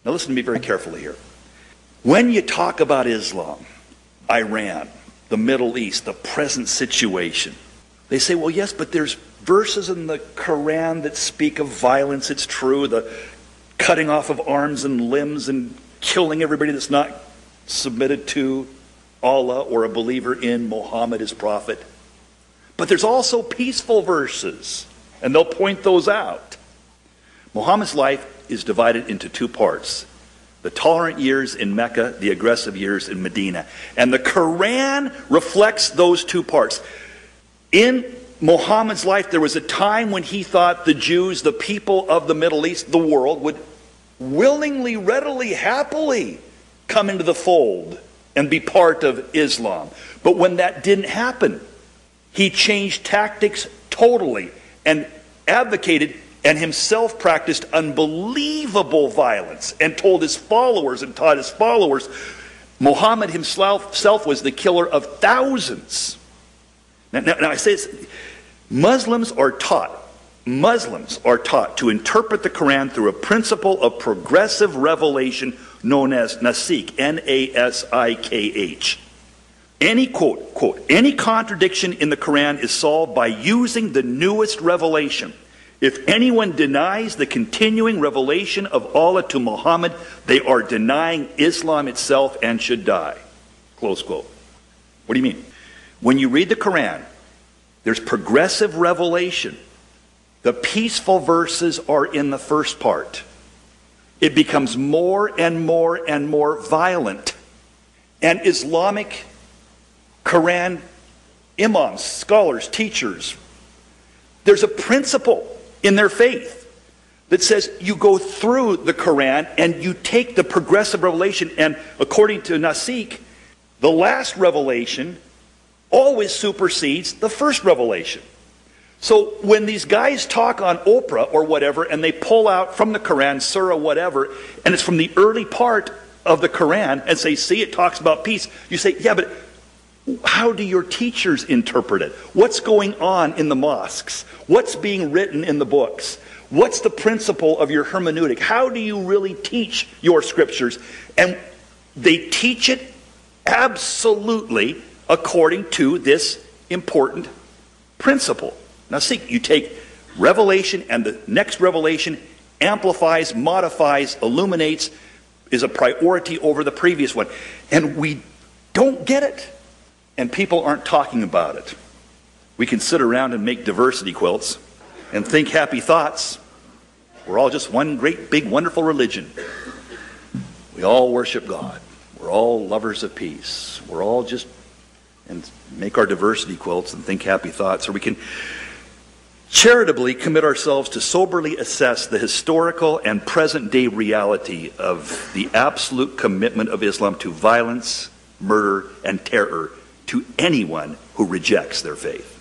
Now listen to me very carefully here. When you talk about Islam, Iran, the Middle East, the present situation, they say, well, yes, but there's verses in the Quran that speak of violence. It's true, the cutting off of arms and limbs and killing everybody that's not submitted to Allah or a believer in Muhammad as prophet. But there's also peaceful verses, and they'll point those out. Muhammad's life is divided into two parts: the tolerant years in Mecca, the aggressive years in Medina. And the Quran reflects those two parts. In Muhammad's life, there was a time when he thought the Jews, the people of the Middle East, the world, would willingly, readily, happily come into the fold and be part of Islam. But when that didn't happen, he changed tactics totally and advocated and himself practiced unbelievable violence and told his followers and taught his followers. Muhammad himself was the killer of thousands. Now I say this, Muslims are taught to interpret the Quran through a principle of progressive revelation known as Nasikh, N-A-S-I-K-H. Any quote, any contradiction in the Quran is solved by using the newest revelation. If anyone denies the continuing revelation of Allah to Muhammad, they are denying Islam itself and should die. Close quote. What do you mean? When you read the Quran, there's progressive revelation. The peaceful verses are in the first part. It becomes more and more and more violent. And Islamic Quran imams, scholars, teachers, there's a principle in their faith that says you go through the Quran and you take the progressive revelation, and according to Nasikh, the last revelation always supersedes the first revelation. So when these guys talk on Oprah or whatever, and they pull out from the Quran, surah whatever, and it's from the early part of the Quran, and say, see, it talks about peace, you say, yeah, but how do your teachers interpret it? What's going on in the mosques? What's being written in the books? What's the principle of your hermeneutic? How do you really teach your scriptures? And they teach it absolutely according to this important principle. Now see, you take revelation, and the next revelation amplifies, modifies, illuminates, is a priority over the previous one. And we don't get it. And people aren't talking about it. We can sit around and make diversity quilts and think happy thoughts. We're all just one great, big, wonderful religion. We all worship God. We're all lovers of peace. We're all just, and make our diversity quilts and think happy thoughts. Or we can charitably commit ourselves to soberly assess the historical and present-day reality of the absolute commitment of Islam to violence, murder, and terror to anyone who rejects their faith.